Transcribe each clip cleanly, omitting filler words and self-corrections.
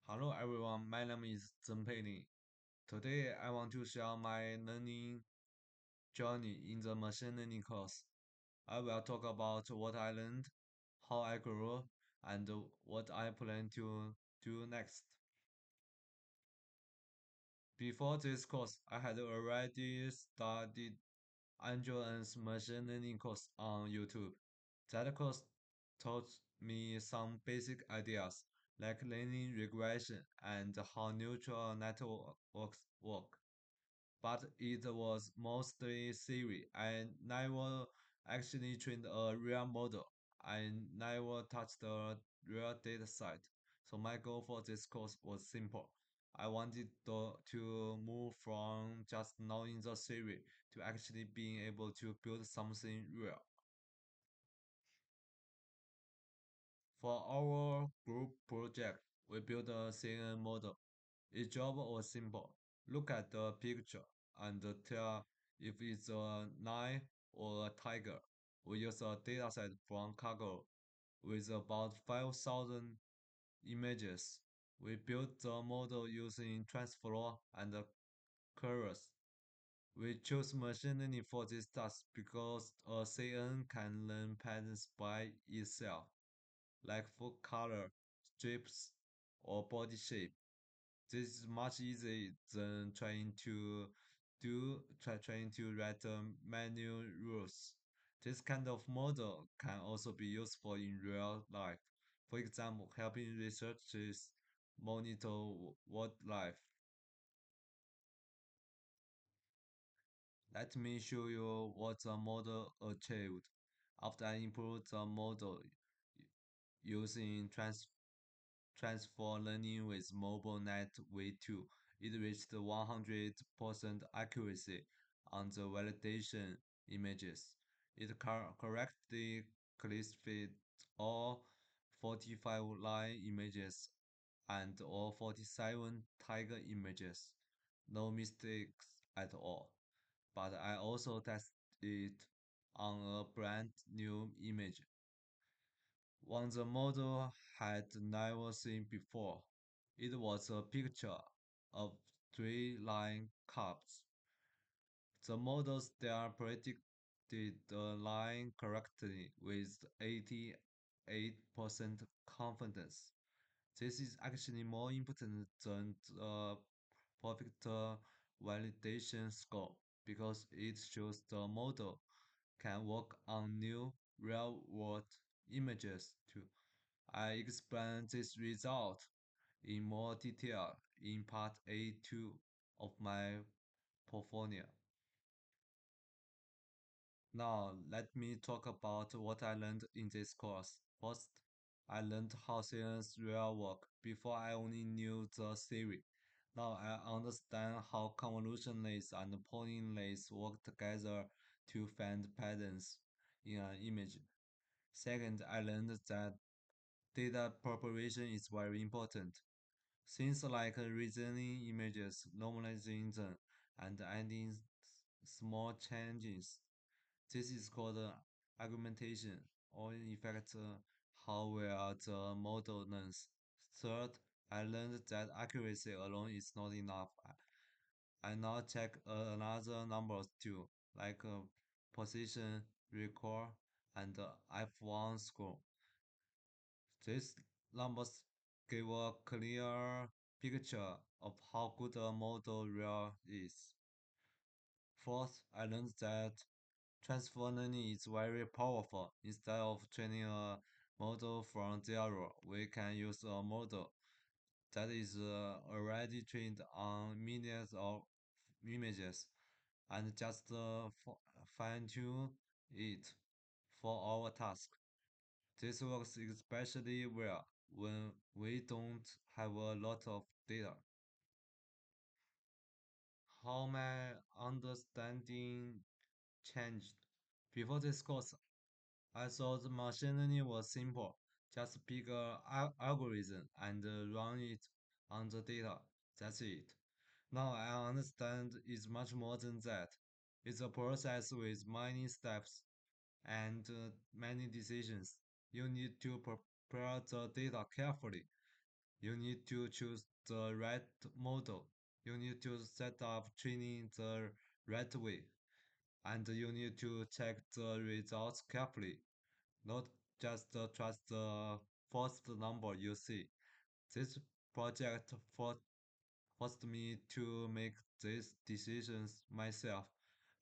Hello everyone, my name is Zheng. Today I want to share my learning journey in the machine learning course. I will talk about what I learned, how I grew, and what I plan to do next. Before this course, I had already studied Andrew machine learning course on YouTube. That course taught me some basic ideas like linear regression and how neural networks work. But it was mostly theory. I never actually trained a real model. I never touched a real data set. So my goal for this course was simple. I wanted to move from just knowing the theory to actually being able to build something real. For our group project, we built a CNN model. Its job was simple. Look at the picture and tell if it's a lion or a tiger. We use a dataset from Kaggle with about 5,000 images. We built the model using TransFlow and Keras. We chose machine learning for this task because a CNN can learn patterns by itself, like food color, stripes, or body shape. This is much easier than trying to write manual rules. This kind of model can also be useful in real life. For example, helping researchers monitor wildlife. Let me show you what the model achieved. After I improved the model using transfer learning with mobile net V2, it reached 100% accuracy on the validation images. It correctly classified all 45 lion images and all 47 tiger images. No mistakes at all. But I also tested it on a brand new image one the model had never seen before. It was a picture of three lion cubs. The model still predicted the line correctly with 88% confidence. This is actually more important than the perfect validation score because it shows the model can work on new real-world images too. I explained this result in more detail in part A2 of my portfolio. Now, let me talk about what I learned in this course. First, I learned how science real work. Before I only knew the theory. Now I understand how convolution layers and polling layers work together to find patterns in an image. Second, I learned that data preparation is very important. Things like reasoning images, normalizing them, and adding small changes. This is called argumentation, or in effect, how well the model learns. Third, I learned that accuracy alone is not enough. I now check another numbers too, like position, recall, and F1 score. These numbers give a clear picture of how good a model real is. Fourth, I learned that transfer learning is very powerful. Instead of training a model from zero, we can use a model that is already trained on millions of images and just fine-tune it for our task. This works especially well when we don't have a lot of data. How my understanding changed. Before this course, I thought machine learning was simple. Just pick a algorithm and run it on the data. That's it. Now I understand it's much more than that. It's a process with many steps and many decisions. You need to prepare the data carefully. You need to choose the right model. You need to set up training the right way. And you need to check the results carefully, not just trust the first number you see. This project forced me to make these decisions myself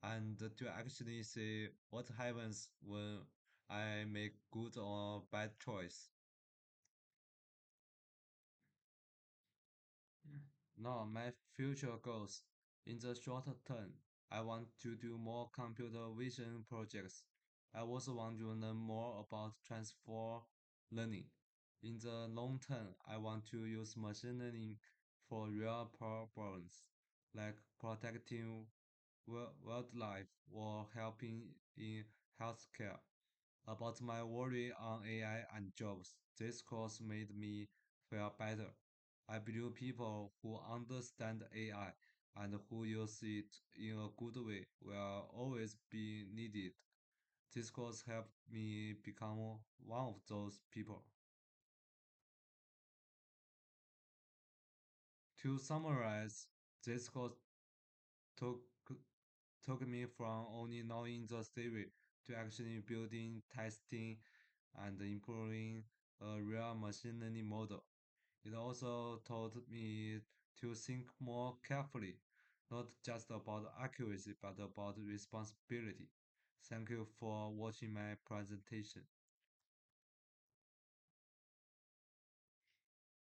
and to actually see what happens when I make good or bad choice. Now, my future goals. In the short term, I want to do more computer vision projects. I also want to learn more about transfer learning. In the long term, I want to use machine learning for real problems, like protecting wildlife or helping in healthcare. About my worry on AI and jobs, this course made me feel better. I believe people who understand AI and who use it in a good way will always be needed. This course helped me become one of those people. To summarize, this course took took me from only knowing the theory to actually building, testing, and improving a real machine learning model. It also taught me to think more carefully, not just about accuracy, but about responsibility. Thank you for watching my presentation.